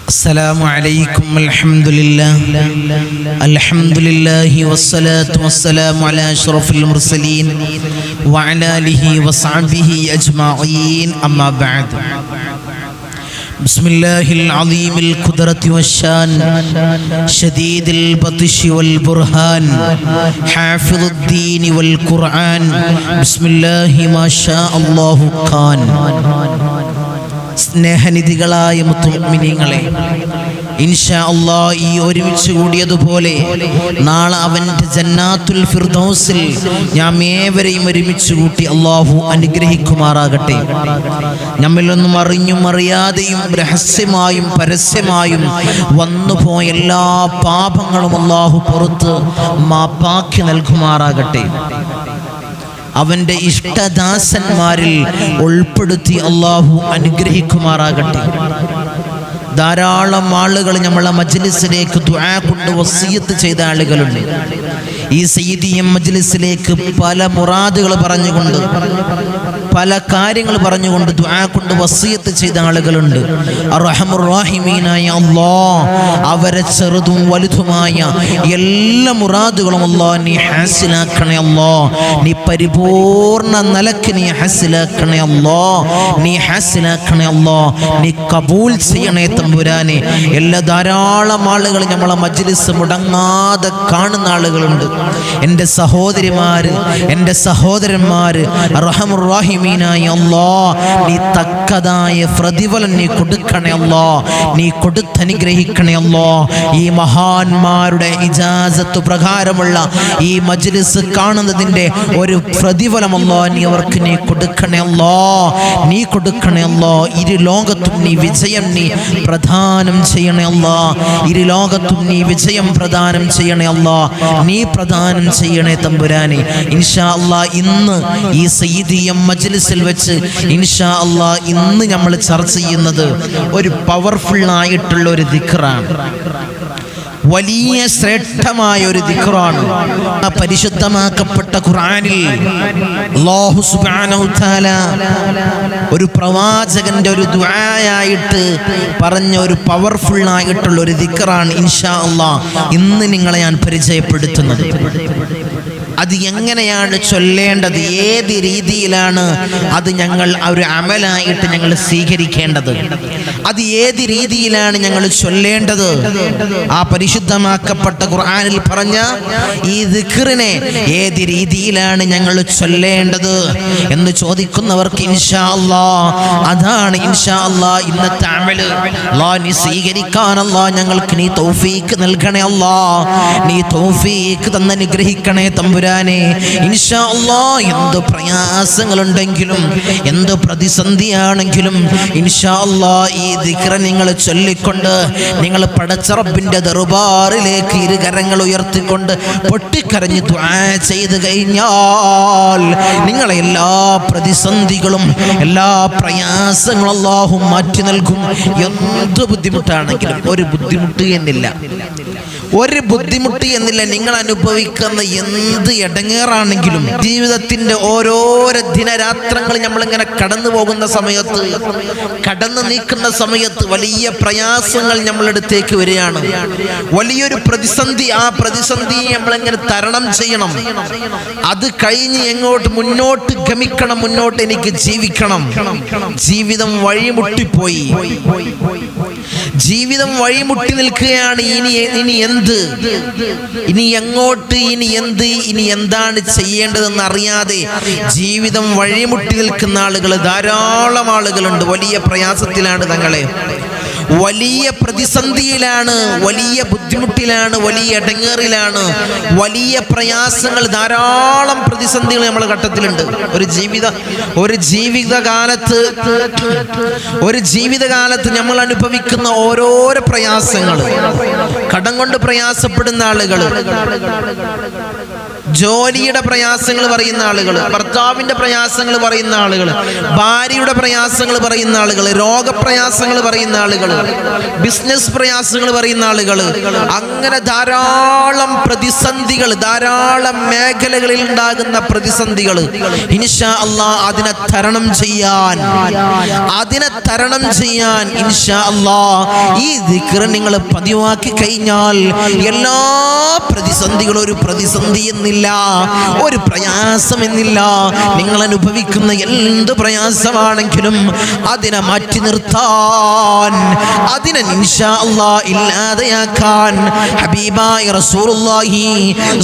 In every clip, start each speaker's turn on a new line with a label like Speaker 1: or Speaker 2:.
Speaker 1: السلام عليكم الحمد لله والصلاة والسلام على أشرف المرسلين وعلى آله وصحبه أجمعين أما بعد بسم الله العظيم القدرة والشان شديد البطش والبرهان حافظ الدين والقرآن بسم الله ما شاء الله كان. സ്നേഹനിധികളായ മുത്തുമിനീങ്ങളെ, ഇൻഷാ അല്ലാഹ് ഈ ഒരുമിച്ച് കൂടിയതുപോലെ നാളെ അവൻ്റെ ജന്നാത്തുൽ ഫിർദൗസിൽ നാം ഏവരെയും ഒരുമിച്ച് കൂട്ടി അല്ലാഹു അനുഗ്രഹിക്കുമാറാകട്ടെ. നമ്മിലൊന്നും അറിഞ്ഞും അറിയാതെയും രഹസ്യമായും പരസ്യമായും വന്നുപോയ എല്ലാ പാപങ്ങളും അല്ലാഹു പുറത്ത് മാപ്പാക്കി നൽകുമാറാകട്ടെ. അവൻ്റെ ഇഷ്ടദാസന്മാരിൽ ഉൾപ്പെടുത്തി അല്ലാഹു അനുഗ്രഹിക്കുമാറാകട്ടെ. ധാരാളം ആളുകൾ നമ്മളെ മജ്ലിസിലേക്ക് ദുആ കൊണ്ട് വസിയത്ത് ചെയ്ത ആളുകളുണ്ട്. ഈ സയ്യിദിയം മജ്ലിസിലേക്ക് പല മുറാദുകൾ പറഞ്ഞുകൊണ്ട്, പല കാര്യങ്ങൾ പറഞ്ഞുകൊണ്ട് ദുആ കൊണ്ട് വസിയത്ത് ചെയ്ത ആളുകളുണ്ട്. അർഹമുർ റഹീമീനായ അല്ലാഹ് അവരെ ചെറുതും വലുതുമായ എല്ലാ മുറാദുകളും അല്ലാഹ് നീ ഹാസിലാക്കണേ അല്ലാഹ്. നീ പരിപൂർണ നിലക്ക് നീ ഹാസിലാക്കണേ അല്ലാഹ്. നീ ഹാസിലാക്കണേ അല്ലാഹ്. നീ കബൂൽ ചെയ്യണേ തമ്പുരാനെ. എല്ലാ ധാരാളം ആളുകൾ നമ്മളെ മജ്ലിസ് മുടങ്ങാതെ കാണുന്ന ആളുകളുണ്ട്. എൻ്റെ സഹോദരിമാര്, എൻ്റെ സഹോദരന്മാര്, അർഹമുർ റഹീമീനായ അല്ലാഹ് നീ തക്കതായ പ്രതിഫലം നീ കൊടുക്കണേ അല്ലാഹ്. നീ കൊടുത്തനുഗ്രഹിക്കണേ അല്ലാഹ്. ഈ മഹാന്മാരുടെ ഇജാസത്ത് പ്രകാരമുള്ള ഈ മജ്ലിസ് കാണുന്നതിൻ്റെ ഒരു പ്രതിഫലം അല്ലാഹ് നീ അവർക്ക് നീ കൊടുക്കണേ അല്ലാഹ്. നീ കൊടുക്കണേ അല്ലാഹ്. ഇരു ലോകത്തും നീ വിജയം നീ പ്രദാനം ചെയ്യണേ അല്ലാഹ്. ഇരു ലോകത്തും നീ വിജയം പ്രദാനം ചെയ്യണേ അല്ലാഹ്. നീ പ്രദാനം ചെയ്യണേ തമ്പുരാനെ. ഇൻഷാ അല്ലാഹ് ഇന്ന് ഈ സയ്യിദിയം മജ്ലിസിൽ വെച്ച് ഇൻഷാ അല്ലാഹ് ഇന്ന് നമ്മൾ ചർച്ച ചെയ്യുന്നത് ഒരു പവർഫുൾ ആയിട്ടുള്ള ഒരു ദിക്റാണ്. വലിയ ശ്രേഷ്ഠമായ ഒരു ദിക്റാണ്. പരിശുദ്ധമാക്കപ്പെട്ട ഖുർആനിൽ അല്ലാഹു സുബ്ഹാനഹു തആല ഒരു പ്രവാചകന്റെ ഒരു ദുആയായിട്ട് പറഞ്ഞ ഒരു പവർഫുൾ ആയിട്ടുള്ള ഒരു ദിക്റാണ് ഇൻഷാ അല്ലാഹ് ഇന്ന് നിങ്ങളെ ഞാൻ പരിചയപ്പെടുത്തുന്നത്. അത് എങ്ങനെയാണ് ചൊല്ലേണ്ടത്, ഏത് രീതിയിലാണ് അത് ഞങ്ങൾ ഒരു അമലായിട്ട് ഞങ്ങൾ സ്വീകരിക്കേണ്ടത്, അത് ഏത് രീതിയിലാണ് ഞങ്ങൾ ചൊല്ലേണ്ടത്, ആ പരിശുദ്ധമാക്കപ്പെട്ട ഖുർആനിൽ പറഞ്ഞ ഈ ദിക്റിനെ ഏത് രീതിയിലാണ് ഞങ്ങൾ ചൊല്ലേണ്ടത് എന്ന് ചോദിക്കുന്നവർക്ക് ഇൻഷാ അല്ലാഹ് അതാണ് ഇൻഷാ അല്ലാഹ് ഇന്നത്തെ അമല്. അല്ലാഹ് നീ സ്വീകരിക്കാൻ അല്ലാഹ് ഞങ്ങൾക്ക് നീ തൗഫീക്ക് നൽകണേ അല്ലാഹ്. നീ തൗഫീക്ക് തന്നനുഗ്രഹിക്കണേ തമ്പുരാനെ. ഇൻഷാ അല്ലാഹ് എന്ത് പ്രയാസങ്ങളുണ്ടെങ്കിലും എന്ത് പ്രതിസന്ധിയാണെങ്കിലും ഇൻഷാ അല്ലാഹ് ഈ ദിക്ർ നിങ്ങൾ ചൊല്ലിക്കൊണ്ട് നിങ്ങൾ പടച്ച റബ്ബിന്റെ ദർബാറിലേക്ക് ഇരുകരങ്ങൾ ഉയർത്തിക്കൊണ്ട് പൊട്ടിക്കരഞ്ഞ് ദുആ ചെയ്തു കഴിഞ്ഞാൽ നിങ്ങളെ എല്ലാ പ്രതിസന്ധികളും എല്ലാ പ്രയാസങ്ങളും അല്ലാഹു മാറ്റി നൽകും. എന്ത് ബുദ്ധിമുട്ടാണെങ്കിലും, ഒരു ബുദ്ധിമുട്ട് എന്നില്ല, ഒരു ബുദ്ധിമുട്ട് എന്നില്ല. നിങ്ങൾ അനുഭവിക്കുന്ന എന്ത് ഇടങ്ങേറാണെങ്കിലും ജീവിതത്തിന്റെ ഓരോരോ ദിനരാത്രങ്ങൾ നമ്മളിങ്ങനെ കടന്നു പോകുന്ന സമയത്ത്, കടന്നു നീക്കുന്ന സമയത്ത് വലിയ പ്രയാസങ്ങൾ നമ്മളടുത്തേക്ക് വരികയാണ്. വലിയൊരു പ്രതിസന്ധി, ആ പ്രതിസന്ധി നമ്മളിങ്ങനെ തരണം ചെയ്യണം. അത് കഴിഞ്ഞ് എങ്ങോട്ട് മുന്നോട്ട് ഗമിക്കണം, മുന്നോട്ട് എനിക്ക് ജീവിക്കണം. ജീവിതം വഴിമുട്ടിപ്പോയി, ജീവിതം വഴിമുട്ടി നിൽക്കുകയാണ്. ഇനി എന്ത്, ഇനി എങ്ങോട്ട്, ഇനി എന്ത്, ഇനി എന്താണ് ചെയ്യേണ്ടതെന്ന് അറിയാതെ ജീവിതം വഴിമുട്ടി നിൽക്കുന്ന ആളുകൾ ധാരാളം ആളുകളുണ്ട്. വലിയ പ്രയാസത്തിലാണ് തങ്ങളെ, വലിയ പ്രതിസന്ധിയിലാണ്, വലിയ ബുദ്ധിമുട്ടിലാണ്, വലിയ ഇടങ്ങേറിലാണ്, വലിയ പ്രയാസങ്ങൾ, ധാരാളം പ്രതിസന്ധികൾ നമ്മുടെ ഘട്ടത്തിലുണ്ട്. ഒരു ജീവിതകാലത്ത് നമ്മൾ അനുഭവിക്കുന്ന ഓരോരോ പ്രയാസങ്ങൾ, കടം കൊണ്ട് പ്രയാസപ്പെടുന്ന ആളുകൾ, ജോലിയുടെ പ്രയാസങ്ങൾ പറയുന്ന ആളുകൾ, ഭർത്താവിന്റെ പ്രയാസങ്ങൾ പറയുന്ന ആളുകൾ, ഭാര്യയുടെ പ്രയാസങ്ങൾ പറയുന്ന ആളുകൾ, രോഗപ്രയാസങ്ങൾ പറയുന്ന ആളുകൾ, ബിസിനസ് പ്രയാസങ്ങൾ പറയുന്ന ആളുകൾ, അങ്ങനെ ധാരാളം പ്രതിസന്ധികൾ, ധാരാളം മേഖലകളിൽ ഉണ്ടാകുന്ന പ്രതിസന്ധികൾ ഇൻഷാ അല്ലാഹ് അതിനെ തരണം ചെയ്യാൻ ഇൻഷാ അല്ലാഹ് ഈ ദിക്ർ നിങ്ങൾ പതിവാക്കി കഴിഞ്ഞാൽ എല്ലാ പ്രതിസന്ധികളും, ഒരു പ്രതിസന്ധി എന്നില്ല, ഒരു പ്രയാസം എന്നില്ല, നിങ്ങൾ അനുഭവിക്കുന്ന എന്ത് പ്രയാസമാണെങ്കിലും അതിനെ മാറ്റി നിർത്താൻ, അതിനെ ഇൻഷാ അല്ലാഹ് ഇല്ലാതെയാക്കാൻ ഹബീബായ റസൂലുള്ളാഹി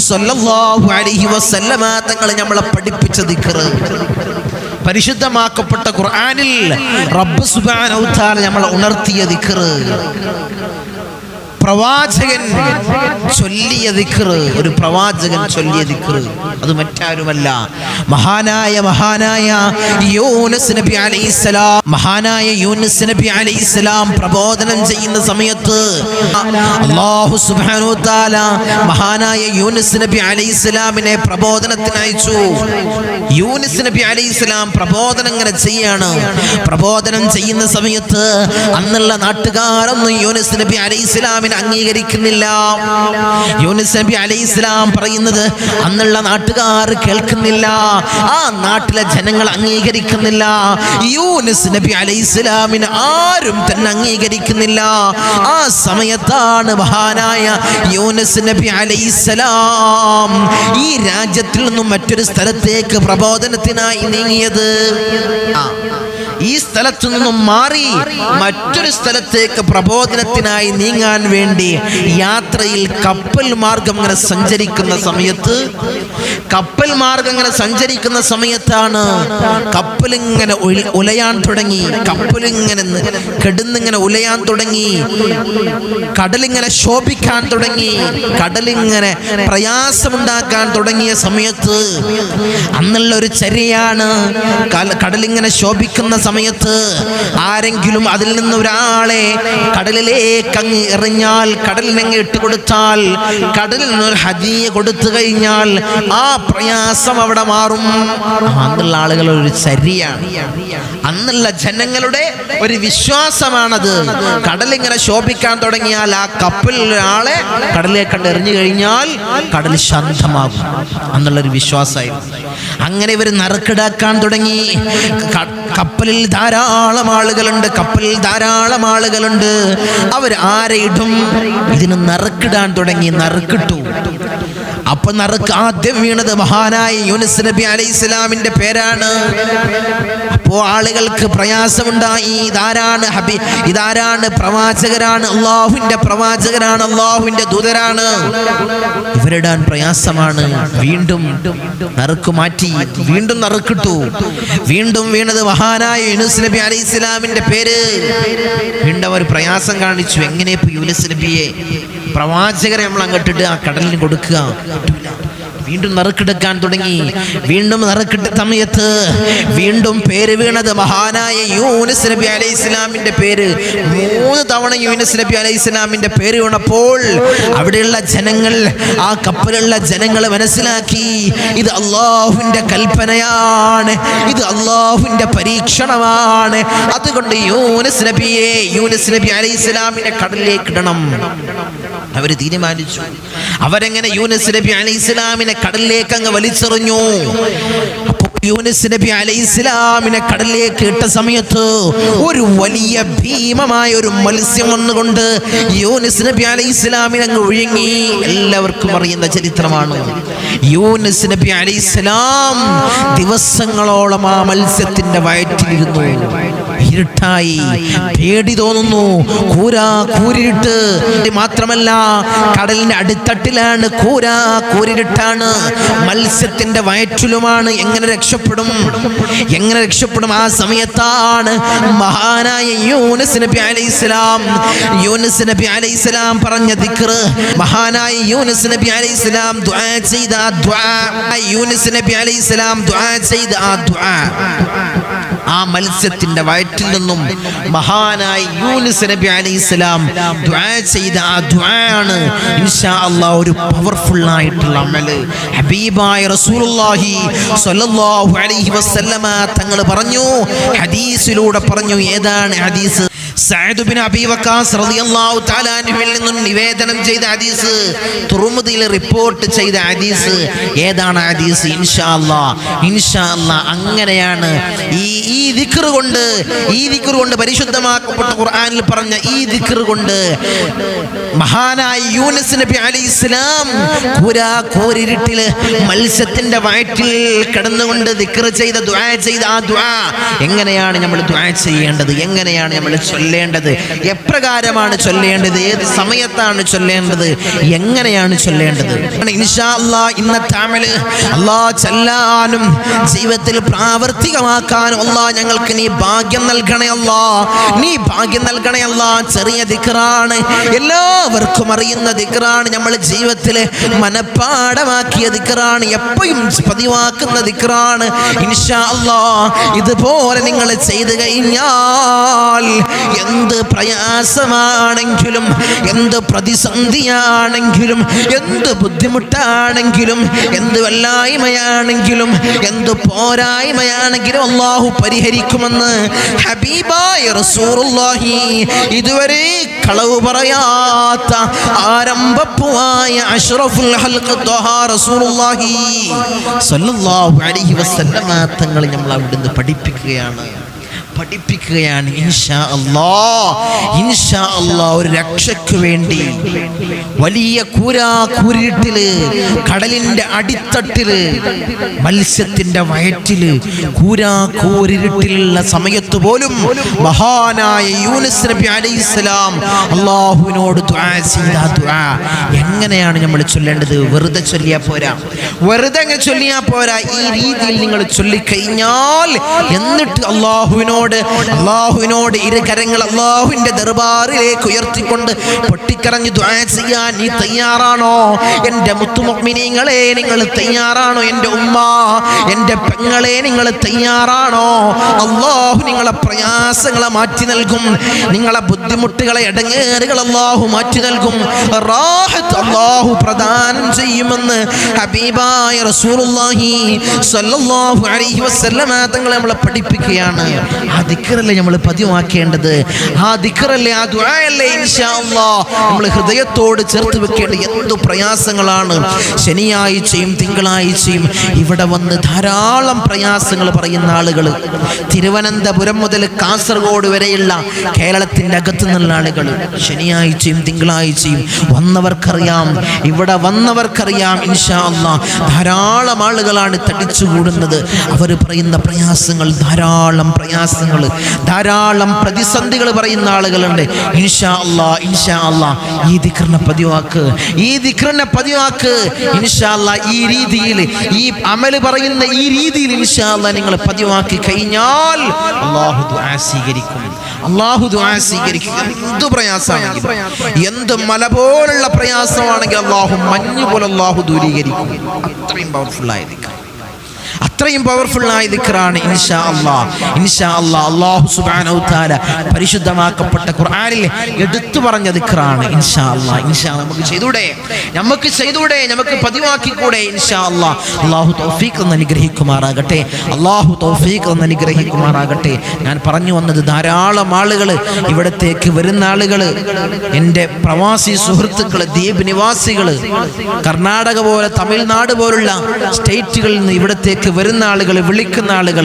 Speaker 1: സ്വല്ലല്ലാഹു അലൈഹി വസല്ലമ തങ്ങൾ നമ്മളെ പഠിപ്പിച്ച ദിക്ർ, പരിശുദ്ധമാക്കപ്പെട്ട ഖുർആനിൽ റബ്ബ് സുബ്ഹാനഹു വ തആല നമ്മളെ ഉണർത്തിയ ദിക്ർ, പ്രവാചകൻ ചൊല്ലിയ ദിക്ർ, ഒരു പ്രവാചകൻ ചൊല്ലിയ ദിക്ർ, അത് മറ്റാരുമല്ല മഹാനായ യൂനുസ് നബി അലൈഹിസ്സലാം. മഹാനായ യൂനുസ് നബി അലൈഹിസ്സലാം പ്രബോധനം ചെയ്യുന്ന സമയത്ത് അല്ലാഹു സുബ്ഹാനഹു വ തആല മഹാനായ യൂനുസ് നബി അലൈഹിസ്സലാമിനെ പ്രബോധനത്തിന് അയച്ചു. യൂനുസ് നബി അലൈഹിസ്സലാം പ്രബോധനം ഇങ്ങനെ ചെയ്യാണ്. പ്രബോധനം ചെയ്യുന്ന സമയത്ത് അന്നുള്ള നാട്ടുകാരൊന്നും യൂനുസ് നബി അലൈഹിസ്സലാമിനെ അംഗീകരിക്കുന്നില്ല. യൂനുസ് നബി അലൈഹിസ്സലാം പറയുന്നത് അന്നുള്ള നാട്ടുകാർ കേൾക്കുന്നില്ല, ആ നാട്ടിലെ ജനങ്ങൾ അംഗീകരിക്കുന്നില്ല. യൂനുസ് നബി അലൈഹിസ്സലാമിനെ ആരും തന്നെ അംഗീകരിക്കുന്നില്ല. ആ സമയത്താണ് മഹാനായ യൂനുസ് നബി അലൈഹിസ്സലാം ഈ രാജ്യത്തിൽ നിന്നും മറ്റൊരു സ്ഥലത്തേക്ക് പ്രബോധനത്തിനായി നീങ്ങിയത്. ഈ സ്ഥലത്തു നിന്നും മാറി മറ്റൊരു സ്ഥലത്തേക്ക് പ്രബോധനത്തിനായി നീങ്ങാൻ വേണ്ടി യാത്രയിൽ കപ്പൽ മാർഗം ഇങ്ങനെ സഞ്ചരിക്കുന്ന സമയത്താണ് കപ്പലിങ്ങനെ ഉലയാൻ തുടങ്ങി. കപ്പലിങ്ങനെ കെടുന്നിങ്ങനെ ഉലയാൻ തുടങ്ങി. കടലിങ്ങനെ ശോഭിക്കാൻ തുടങ്ങി. കടലിങ്ങനെ പ്രയാസമുണ്ടാക്കാൻ തുടങ്ങിയ സമയത്ത് അന്നുള്ള ഒരു ചര്യയാണ്, കടലിങ്ങനെ ശോഭിക്കുന്ന സമയത്ത് ആരെങ്കിലും അതിൽ നിന്ന് ഒരാളെ കടലിലേക്ക് അങ്ങ് എറിഞ്ഞാൽ, കടലിനങ്ങ് ഇട്ടുകൊടുത്താൽ, കടലിൽ നിന്ന് ഹദിയ കൊടുത്തു കഴിഞ്ഞാൽ ആ പ്രയാസം അവിടെ മാറും. അന്നുള്ള ആളുകളുടെ ഒരു ചര്യയാണ്, അന്നുള്ള ജനങ്ങളുടെ ഒരു വിശ്വാസമാണത്. കടലിങ്ങനെ ശോഭിക്കാൻ തുടങ്ങിയാൽ ആ കപ്പലിൽ ഒരാളെ കടലിലേക്ക് കണ്ട് എറിഞ്ഞു കഴിഞ്ഞാൽ കടൽ ശാന്തമാകും എന്നുള്ളൊരു വിശ്വാസമായിരുന്നു. അങ്ങനെ ഇവർ നറുക്കിടാക്കാൻ തുടങ്ങി. കപ്പലിൽ ധാരാളം ആളുകളുണ്ട്. അവർ ആരെ ഇടും? ഇതിന് നറുക്കിടാൻ തുടങ്ങി. നറുക്കിട്ടു. അപ്പൊ ആദ്യം വീണത് മഹാനായ യൂനുസ് നബി അലൈഹിസ്സലാമിന്റെ പേരാണ്. അപ്പോ ആളുകൾക്ക് പ്രയാസമുണ്ടായി. ഇതാരാണ്? പ്രവാചകരാണ്, അള്ളാഹുവിന്റെ പ്രവാചകരാണ്, അള്ളാഹുവിന്റെ ദൂതരാണ്. ഇവരിടാൻ പ്രയാസമാണ്. വീണ്ടും നറുക്ക് മാറ്റി, വീണ്ടും നറുക്കിട്ടു. വീണ്ടും വീണത് മഹാനായ യൂനുസ് നബി അലൈഹിസ്സലാമിന്റെ പേര്. വീണ്ടും ഒരു പ്രയാസം കാണിച്ചു. എങ്ങനെ ഇപ്പൊ യൂനുസ് നബിയെ പ്രവാചകരെ നമ്മൾ അങ്ങോട്ടിട്ട് ആ കടലിന് കൊടുക്കുക? വീണ്ടും നറുക്കെടുക്കാൻ തുടങ്ങി. വീണ്ടും നറുക്കിട്ട സമയത്ത് വീണ്ടും പേര് വീണത് മഹാനായ യൂനുസ് നബി അലൈഹിസ്സലാമിന്റെ പേര്. 3 തവണ യൂനുസ് നബി അലൈഹിസ്സലാമിന്റെ പേര് വീണപ്പോൾ അവിടെയുള്ള ജനങ്ങൾ, ആ കപ്പലുള്ള ജനങ്ങൾ മനസ്സിലാക്കി, ഇത് അള്ളാഹുവിന്റെ കൽപ്പനയാണ്, ഇത് അള്ളാഹുവിന്റെ പരീക്ഷണമാണ്. അതുകൊണ്ട് യൂനുസ് നബി അലൈഹിസ്സലാമിനെ കടലിലേക്ക് ഇടണം. അവർ തീരുമാനിച്ചു. അവരെങ്ങനെ യൂനുസ് നബി അലൈഹിസ്സലാമിനെ കടലിലേക്ക് അങ്ങ് വലിച്ചെറിഞ്ഞു. അപ്പോൾ യൂനുസ് നബി അലൈഹിസ്സലാമിനെ കടലിലേക്ക് ഇട്ട സമയത്ത് ഒരു വലിയ ഭീമമായ ഒരു മത്സ്യം വന്നുകൊണ്ട് യൂനുസ് നബി അലൈഹിസ്സലാമിനെ അങ്ങ് ഒഴുങ്ങി. എല്ലാവർക്കും അറിയുന്ന ചരിത്രമാണ്. യൂനുസ് നബി അലൈഹിസ്സലാം ദിവസങ്ങളോളം ആ മത്സ്യത്തിന്റെ വയറ്റിലിരുന്നു. ഇരുട്ടായി, പേടി തോന്നുന്നു. കൂരിരുട്ട് മാത്രമല്ല, കടലിന്റെ അടിത്തട്ടിലാണ്, കൂരിരുട്ടാണ്, മത്സ്യത്തിന്റെ വയറ്റിലുമാണ്. എങ്ങനെ രക്ഷപ്പെടും? ആ സമയത്താണ് മഹാനായ യൂനുസ് നബി അലൈഹിസ്സലാം പറഞ്ഞ ദിക്ർ, മഹാനായ യൂനുസ് നബി അലൈഹിസ്സലാം ദുആ ചെയ്ത ആ ദുആ, ആ മത്സ്യത്തിന്റെ വയറ്റിൽ നിന്നും മഹാനായ യൂനുസ് നബി അലൈഹിസ്സലാം ദുആ ചെയ്ത ആ ദുആയാണ് ഇൻഷാ അല്ലാഹ് ഒരു പവർഫുൾ ആയിട്ടുള്ള അമല്. ഹബീബായ റസൂലുള്ളാഹി സ്വല്ലല്ലാഹു അലൈഹി വസല്ലമ തങ്ങൾ പറഞ്ഞു, ഹദീസിലൂടെ പറഞ്ഞു. ഏതാണ് ഹദീസ്? സഅദ് ബിൻ അബീ വഖാസ് റളിയല്ലാഹു തആല അൻഹുവിൽ നിന്നും നിവേദനം ചെയ്ത ഹദീസ്, തുർമുദിയിൽ റിപ്പോർട്ട് ചെയ്ത ഹദീസ്. ഏതാണ് ഹദീസ്? ഇൻഷാ അല്ലാഹ് അങ്ങനെയാണ് ഈ ദിക്ർ കൊണ്ട് പരിശുദ്ധമാക്കപ്പെട്ട ഖുർആനിൽ പറഞ്ഞ ഈ ദിക്ർ കൊണ്ട് മഹാനായ യൂനുസ് നബി അലൈഹിസ്സലാം കൂരിരുട്ടിൽ മത്സ്യത്തിന്റെ വയറ്റിൽ കിടന്നുകൊണ്ട് ദിക്ർ ചെയ്ത ദുആ ചെയ്ത ആ ദുആ എങ്ങനെയാണ് നമ്മൾ ദുആ ചെയ്യേണ്ടത്? എങ്ങനെയാണ് നമ്മൾ ചൊല്ലേണ്ടത്? എപ്രകാരമാണ് ചൊല്ലേണ്ടത്? ഏത് സമയത്താണ് ചൊല്ലേണ്ടത്? എങ്ങനെയാണ് ചൊല്ലേണ്ടത്? ഇൻഷാ അല്ലാഹ് ഇന്നത്തെ അമല് അല്ലാഹ് ചൊല്ലാനും ജീവിതത്തിൽ പ്രാവർത്തികമാക്കാനും അല്ലാഹ് ഞങ്ങൾക്ക് നീ ഭാഗ്യം നൽകണേ അല്ലാഹ്. നീ ഭാഗ്യം നൽകണേ അല്ലാഹ്. ചെറിയ ദിക്റാണ്, എല്ലാവർക്കും അറിയുന്ന ദിക്റാണ്, നമ്മൾ ജീവിതത്തിൽ മനഃപ്പാഠമാക്കിയ ദിക്റാണ്, എപ്പോഴും പതിവാക്കുന്ന ദിക്റാണ്. ഇൻഷാ അല്ലാഹ് ഇതുപോലെ നിങ്ങൾ ചെയ്തു കഴിഞ്ഞാൽ എന്ത് പ്രയാസമാണെങ്കിലും, എന്ത് പ്രതിസന്ധിയാണെങ്കിലും, എന്ത് ബുദ്ധിമുട്ടാണെങ്കിലും, എന്ത് വല്ലായ്മയാണെങ്കിലും, എന്ത് പോരായ്മയാണെങ്കിലും അല്ലാഹു പരിഹരിക്കുമെന്ന് ഹബീബായ റസൂലുള്ളാഹി ഇതുവരെ കളവ് പറയാത്ത ആരംഭപ്പുവായ അഷ്റഫുൽ ഖൽഖ് ത്വഹ റസൂലുള്ളാഹി സ്വല്ലല്ലാഹു അലൈഹി വസല്ലമ തങ്ങൾ നമ്മൾ അവിടുന്ന് പഠിപ്പിക്കുകയാണ്. ഇൻഷാ അല്ലാഹ് ഒരു രക്ഷയ്ക്ക് വേണ്ടി വലിയ കൂരിട്ടില്, കടലിന്റെ അടിത്തട്ടില്, മത്സ്യത്തിന്റെ വയറ്റില്, കൂരിട്ടിലുള്ള സമയത്ത് പോലും മഹാനായ യൂനുസ് നബി അലൈഹിസ്സലാം അല്ലാഹുവിനോട് ദുആ ചെയ്ത ദുആ എങ്ങനെയാണ് നമ്മൾ ചൊല്ലേണ്ടത്? വെറുതെ ചൊല്ലിയാ പോരാ, ഈ രീതിയിൽ നിങ്ങൾ ചൊല്ലിക്കഴിഞ്ഞാൽ എന്നിട്ട് അല്ലാഹുവിനോട് ഇരുകരങ്ങൾ അല്ലാഹുവിന്റെ ദർബാറിലേക്ക് ഉയർത്തിക്കൊണ്ട് പൊട്ടിക്കരഞ്ഞ് ദുആ ചെയ്യാൻ നീ തയ്യാറാണോ? എൻ്റെ മുത്തുമുഅ്മിനീങ്ങളെ നിങ്ങൾ തയ്യാറാണോ? എൻ്റെ ഉമ്മ, എൻ്റെ പെങ്ങളെ നിങ്ങൾ തയ്യാറാണോ? അല്ലാഹു നിങ്ങളെ പ്രയാസങ്ങളെ മാറ്റി നൽകും, നിങ്ങളെ ബുദ്ധിമുട്ടുകളെ ഇടങ്ങേറുകൾ അല്ലാഹു മാറ്റി നൽകും, റാഹത്ത് അല്ലാഹു പ്രദാനം ചെയ്യുമെന്ന് ഹബീബായ റസൂലുള്ളാഹി സ്വല്ലല്ലാഹു അലൈഹി വസല്ലമ തങ്ങൾ നമ്മളെ പഠിപ്പിക്കുകയാണ്. ആ ദിക്റല്ലേ നമ്മൾ പതിവാക്കേണ്ടത്, ആ ദിക്റല്ലേ, ആ ദുആയല്ലേ ഇൻഷാ അല്ലാഹ് നമ്മൾ ഹൃദയത്തോട് ചേർത്ത് വെക്കേണ്ട. എന്തു പ്രയാസങ്ങളാണ്! ശനിയാഴ്ചയും തിങ്കളാഴ്ചയും ഇവിടെ വന്ന് ധാരാളം പ്രയാസങ്ങൾ പറയുന്ന ആളുകൾ, തിരുവനന്തപുരം മുതൽ കാസർഗോഡ് വരെയുള്ള കേരളത്തിൻ്റെ അകത്ത് നിന്നുള്ള ആളുകൾ, ശനിയാഴ്ചയും തിങ്കളാഴ്ചയും വന്നവർക്കറിയാം, ഇവിടെ വന്നവർക്കറിയാം ഇൻഷാ അല്ലാഹ് ധാരാളം ആളുകളാണ് തടിച്ചുകൂടുന്നത്. അവർ പറയുന്ന പ്രയാസങ്ങൾ, ധാരാളം പ്രതിസന്ധികൾ പറയുന്ന ആളുകളുണ്ട്. ഇൻഷാ അല്ലാഹ് ഈ ദിക്റിനെ പതിവാക്ക്, ഇൻഷാ അല്ലാഹ് ഈ രീതിയിൽ, ഈ അമല് പറയുന്ന ഈ രീതിയിൽ ഇൻഷാ അല്ലാഹ് നിങ്ങൾ പതിവാക്കി കഴിഞ്ഞാൽ അല്ലാഹു ദുആ സ്വീകരിക്കും. എന്ത് പ്രയാസമാണെങ്കിലും, എന്ത് മല പോലുള്ള പ്രയാസമാണെങ്കിൽ അല്ലാഹു മഞ്ഞ് പോലെ അല്ലാഹു ദൂരീകരിക്കും. അത്രയും പവർഫുള്ളായ ദിക്റാണ് ഇൻഷാ അല്ലാഹ്. അല്ലാഹു സുബ്ഹാനഹു തആല പരിശുദ്ധമാക്കപ്പെട്ട ഖുർആനിൽ എടുത്തു പറഞ്ഞ ദിക്റാണ് ഇൻഷാ അല്ലാഹ്. നമുക്ക് ചെയ്തൂടെ, നമുക്ക് പതിവാക്കിക്കൂടെ? ഇൻഷാ അല്ലാഹ്. അല്ലാഹു തൗഫീഖ് അനുഗ്രഹിക്കുമാറാകട്ടെ. ഞാൻ പറഞ്ഞു വന്നത്, ധാരാളം ആളുകൾ ഇവിടത്തേക്ക് വരുന്ന ആളുകൾ, എൻ്റെ പ്രവാസി സുഹൃത്തുക്കൾ, ദ്വീപ് നിവാസികൾ, കർണാടക പോലെ തമിഴ്നാട് പോലുള്ള സ്റ്റേറ്റുകളിൽ നിന്ന് ഇവിടത്തേക്ക് വരുന്ന ആളുകൾ, വിളിക്കുന്ന ആളുകൾ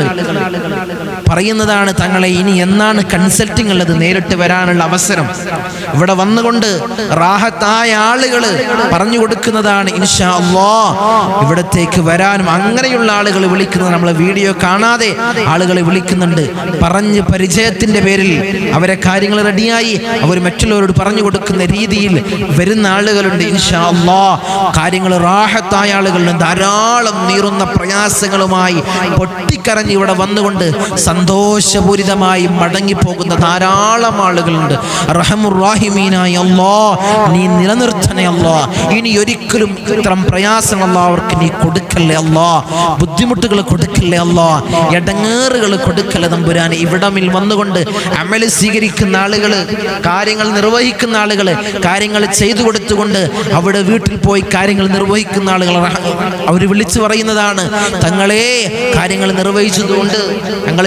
Speaker 1: പറയുന്നതാണ്, തങ്ങളെ ഇനി എന്നാണ് കൺസൾട്ടിംഗ് ഉള്ളത്, നേരിട്ട് വരാനുള്ള അവസരം? ഇവിടെ വന്നുകൊണ്ട് റാഹത്തായ ആളുകൾ പറഞ്ഞു കൊടുക്കുന്നതാണ് ഇൻഷാ അല്ലാഹ് ഇവിടത്തേക്ക് വരാനും. അങ്ങനെയുള്ള ആളുകൾ വിളിക്കുന്നത്, നമ്മളെ വീഡിയോ കാണാതെ ആളുകൾ വിളിക്കുന്നുണ്ട്. പറഞ്ഞ് പരിചയത്തിന്റെ പേരിൽ അവരെ കാര്യങ്ങൾ റെഡിയായി അവർ മറ്റുള്ളവരോട് പറഞ്ഞു കൊടുക്കുന്ന രീതിയിൽ വരുന്ന ആളുകളുണ്ട്. ഇൻഷാ അല്ലാഹ് കാര്യങ്ങൾ റാഹത്തായ ആളുകളുണ്ട്. ധാരാളം നീറുന്ന പ്രയാസങ്ങളുമായി പ്രയാസങ്ങളുമായി പൊട്ടിക്കരഞ്ഞ് ഇവിടെ വന്നുകൊണ്ട് സന്തോഷപൂരിതമായി മടങ്ങിപ്പോകുന്ന ധാരാളം ആളുകളുണ്ട്. റഹമുർ റഹീമീനായ അല്ലാഹ്, നീ നിലനിർത്തണേ അല്ലാഹ്. ഇനി ഒരിക്കലും ഇത്തരം പ്രയാസങ്ങൾ അവർക്ക് നീ കൊടുക്കല്ലേ അല്ലാഹ്, ബുദ്ധിമുട്ടുകൾ കൊടുക്കല്ലേ അല്ലാഹ്, ഇടങ്ങേറുകൾ കൊടുക്കല്ലേ തമ്പുരാനെ. ഇവിടമിൽ വന്നുകൊണ്ട് അമൽ സ്വീകരിക്കുന്ന ആളുകൾ, കാര്യങ്ങൾ നിർവഹിക്കുന്ന ആളുകൾ, കാര്യങ്ങൾ ചെയ്തു കൊടുത്തുകൊണ്ട് അവിടെ വീട്ടിൽ പോയി കാര്യങ്ങൾ നിർവഹിക്കുന്ന ആളുകൾ അവർ വിളിച്ചു പറയുന്നതാണ്, തങ്ങളെ കാര്യങ്ങൾ നിർവഹിച്ചതുകൊണ്ട്, ഞങ്ങൾ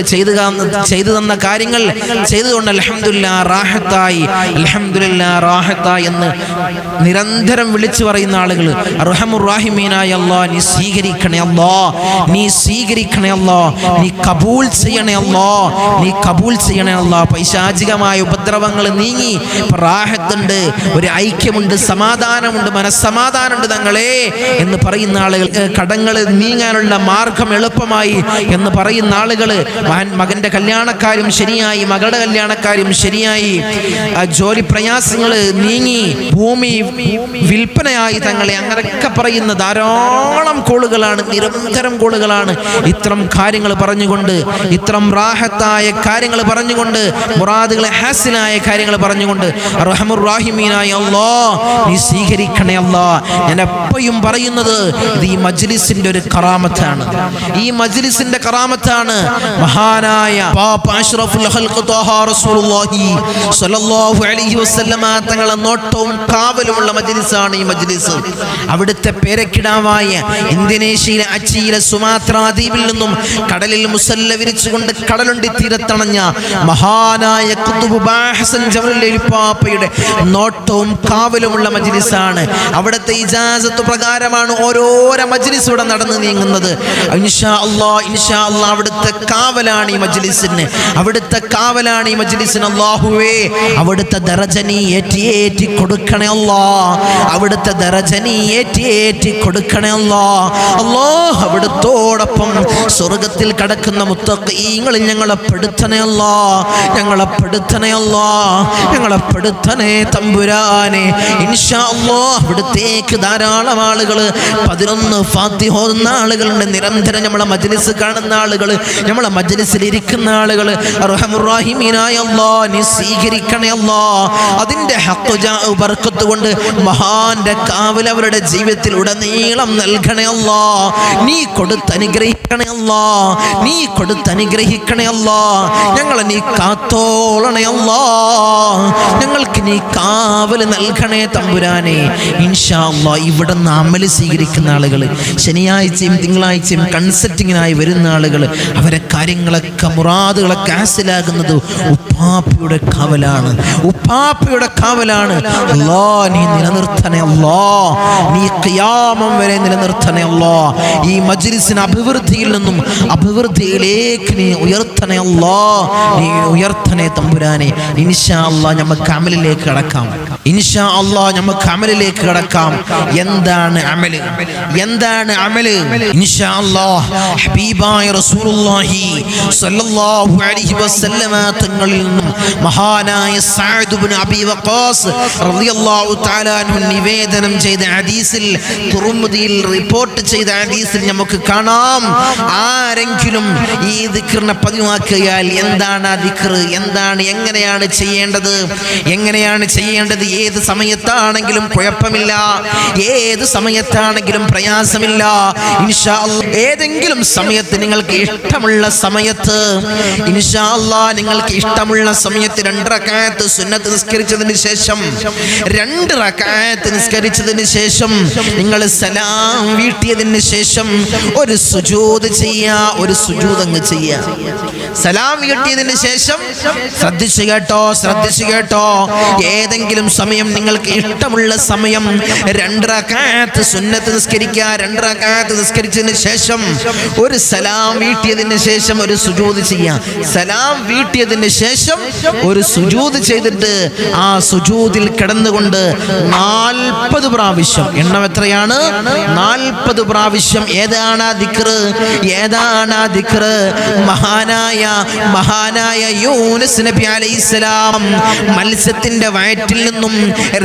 Speaker 1: ചെയ്തു തന്ന കാര്യങ്ങൾ ചെയ്തുകൊണ്ട് അൽഹംദുലില്ലാ റാഹത്തായി, അൽഹംദുലില്ലാ റാഹത്തായി എന്ന് നിരന്തരം വിളിച്ചു പറയുന്ന ആളുകൾ. റഹമുർ റഹീമീനായ അല്ലാഹ്, നീ സ്വീകരിക്കണേ അല്ലാഹ്, നീ സ്വീകരിക്കണേ അല്ലാഹ്, നീ കബൂൽ ചെയ്യണേ അല്ലാഹ്, നീ കബൂൽ ചെയ്യണേ അല്ലാഹ്. പൈശാചികമായ ഉപദ്രവങ്ങൾ നീങ്ങി റാഹത്തുണ്ട്, ഒരു ഐക്യമുണ്ട്, സമാധാനമുണ്ട്, മനസ്സമാധാനമുണ്ട് തങ്ങളെ എന്ന് പറയുന്ന ആളുകൾ, കടങ്ങൾ നീങ്ങാനുള്ള മാർഗം എളുപ്പമായി എന്ന് പറയുന്ന ആളുകൾ, മകന്റെ കല്യാണക്കാരും ശരിയായി, മകളുടെ കല്യാണക്കാരും ശരിയായി, ജോലി പ്രയാസങ്ങൾ നീങ്ങി, ഭൂമി വിൽപ്പനയായി തങ്ങളെ, അങ്ങനെയൊക്കെ പറയുന്ന ധാരാളം കോളുകളാണ്, നിരന്തരം കോളുകളാണ്. ഇത്തരം കാര്യങ്ങൾ പറഞ്ഞുകൊണ്ട്, ഇത്തരം റാഹത്തായ കാര്യങ്ങൾ പറഞ്ഞുകൊണ്ട്, മുറാദുകളെ ഹാസിലായ കാര്യങ്ങൾ പറഞ്ഞുകൊണ്ട് റഹമുർ റഹീമീനായ അല്ലാഹ്, നീ സ്വീകരിക്കണേ അല്ലാഹ്. ഞാൻ എപ്പോഴും പറയുന്നത് ഇത് ഈ മജ്ലിസിന്റെ ഒരു കറാമത്താണ്, ഈ മജ്ലിസിന്റെ കറാമത്താണ്. മഹാനായ പാപ്പ അഷ്റഫുൽ ഖൽഖ് ത്വാഹ റസൂലുള്ളാഹി സ്വല്ലല്ലാഹു അലൈഹി വസല്ലമ തങ്ങളുടെ നോട്ടവും കാവലുമുള്ള മജ്ലിസാണ് ഈ മജ്ലിസ്. അവിടുത്തെ പേരക്കിടാവായ ഇന്തോനേഷ്യയിലെ അച്ചിയിലെ സുമാത്ര ദ്വീപിൽ നിന്നും കടലിൽ മുസല്ല വിരിച്ചുകൊണ്ട് കടലുണ്ടി തീരത്തണഞ്ഞ മഹാനായ ഖുത്ബ് ബാഹസൻ ജവലുൽ പാപ്പയുടെ നോട്ടവും കാവലുമുള്ള മജ്ലിസാണ്. അവിടുത്തെ ഇജാസത്ത് പ്രകാരമാണ് ഓരോരോ മജ്ലിസ് ഇവിടെ നടന്നു നീങ്ങുന്നത്. ഇൻഷാ അല്ലാഹ്, ഇൻഷാ അല്ലാഹ് അവിടുത്തെ കാവലാണ് ഈ മജ്ലിസിന്, അവിടുത്തെ കാവലാണ് ഈ മജ്ലിസിന്. അല്ലാഹുവേ, അവിടുത്തെ ദറജ നീ ഏറ്റി കൊടുക്കണേ അല്ലാഹ്, അവിടുത്തെ ദറജ നീ ഏറ്റി കൊടുക്കണേ അല്ലാഹ്. അല്ലാഹ്, അവിടുത്തോടൊപ്പം സ്വർഗ്ഗത്തിൽ കടക്കുന്ന മുത്തഖീങ്ങളിൽ ഞങ്ങളെ പെടുത്തണേ അല്ലാഹ്, ഞങ്ങളെ പെടുത്തണേ അല്ലാഹ്, ഞങ്ങളെ പെടുത്തണേ തമ്പുരാനെ. ഇൻഷാ അല്ലാഹ് അവിടുത്തേക്ക് ധാരാളം ആളുകൾ 11 ഫാത്തിഹ ഓതുന്ന ആളുകളുണ്ട്, നിരന്തരം നമ്മളെ മജ്ലിസ് കാണുന്ന ആളുകൾ, നമ്മളെ മജ്ലിസിൽ ഇരിക്കുന്ന ആളുകൾ. റഹമുർ റഹീമീനായ അല്ലാഹ്, നീ സ്വീകരിക്കണേ അല്ലാഹ്. അതിന്റെ ഹഖ് ബർക്കത്ത് കൊണ്ട് മഹാന്റെ കാവൽ അവരുടെ ജീവിതത്തിൽ ഉടനീളം നൽകണേ അല്ലാഹ്. നീ കൊടുത്തനുഗ്രഹിക്കണേ അല്ലാഹ്, നീ കൊടുത്തനുഗ്രഹിക്കണേ അല്ലാഹ്. ഞങ്ങളെ നീ കാത്തോളണേ അല്ലാഹ്, ഞങ്ങൾക്ക് നീ കാവൽ നൽകണേ തമ്പുരാനെ. ഇൻഷാ അല്ലാഹ് ഇവിടെ നിന്ന് അമല് സ്വീകരിക്കുന്ന ആളുകൾ, ശനിയാഴ്ചയും തിങ്കളാഴ്ചയും കൺസൾട്ടിങ്ങിനായി വരുന്ന ആളുകൾ, അവരെ കാര്യങ്ങളൊക്കെ മുറാദുകളൊക്കെ ഹാസിലാകുന്നത് ഉപ്പാപ്പയുടെ കാവലാണ്, ഉപ്പാപ്പയുടെ കാവലാണ്. അല്ലാഹ്, നീ നിലനിർത്തണേ അല്ലാഹ്, നീ ഖിയാമം വരെ നിലനിർത്തണേ അല്ലാഹ്. ഈ മജ്ലിസിനെ അഭിവൃദ്ധിയിൽ നിന്നും അഭിവൃദ്ധിയിലേക്ക് നീ ഉയർത്തണേ അല്ലാഹ്, നീ ഉയർത്തണേ തമ്പുരാനെ. ഇൻഷാ അല്ലാഹ് നമുക്ക് അമലിലേക്ക് കടക്കാം, ഇൻഷാ അല്ലാഹ് നമുക്ക് അമലിലേക്ക് കടക്കാം. എന്താണ് അമല്, എന്താണ് അമല്? ഇൻഷാ അല്ലാഹ് ഹബീബായ റസൂലുള്ളാഹി സ്വല്ലല്ലാഹു അലൈഹി വസല്ലമ തങ്ങളിൽ നിന്നും മഹാനായ സഅദ് ഇബ്നു അബീ വഖാസ് റളിയല്ലാഹു തആല അൻഹു നിവേദനം ചെയ്ത ഹദീസിൽ, തുർമുദിയിൽ റിപ്പോർട്ട് ചെയ്ത ഹദീസിൽ നമുക്ക് കാണാം, ആരെങ്കിലും ഈ ദിക്റിനെ പതിവാക്കിയാൽ, എന്താണ് ആ ദിക്ർ, എന്താണ്, എങ്ങനെയാണ് ചെയ്യേണ്ടത്, എങ്ങനെയാണ് ചെയ്യേണ്ടത്, ഏത് സമയത്താണെങ്കിലും കുഴപ്പമില്ല, ഏത് സമയത്താണെങ്കിലും പ്രയാസമില്ല. ഇൻഷാ അല്ലാഹ് ഏതെങ്കിലും സമയത്ത് നിങ്ങൾക്ക് ഇഷ്ടമുള്ള സമയത്ത്, ഇൻഷാ അല്ലാഹ് നിങ്ങൾക്ക് ഇഷ്ടമുള്ള സമയത്ത് 2 റക്അത്ത് സുന്നത്ത് നിസ്കരിച്ചതിന് ശേഷം, 2 റക്അത്ത് നിസ്കരിച്ചതിന് ശേഷം നിങ്ങൾ സലാം വീട്ടിയതിന് ശേഷം ഒരു സുജൂദ് ചെയ്യുക, ഒരു സുജൂദ് അങ്ങ് ചെയ്യുക. സലാം വീട്ടിയതിന് ശേഷം ശ്രദ്ധിച്ചു കേട്ടോ, ശ്രദ്ധിച്ചു കേട്ടോ, ഏതെങ്കിലും സമയം നിങ്ങൾക്ക് ഇഷ്ടമുള്ള സമയം 2 റക്അത്ത് സുന്നത്ത് നിസ്കരിക്കുക. 2 റക്അത്ത് നിസ്കരിച്ചതിന് ശേഷം ഒരു സലാം വീട്ടിയതിന് ശേഷം ഒരു സുജൂദ് ചെയ്യാം. സലാം വീട്ടിയതിന് ശേഷം ഒരു സുജൂദ് ചെയ്തിട്ട് ആ സുജൂദിൽ കിടന്നുകൊണ്ട് 40 പ്രാവശ്യം, എണ്ണം എത്രയാണ്? 40 പ്രാവശ്യം. ഏതാണ് ആ ദിക്ർ? ഏതാണ് ആ ദിക്ർ? മഹാനായ യൂനുസ് നബി അലൈഹിസ്സലാം മത്സ്യത്തിന്റെ വയറ്റിൽ നിന്നും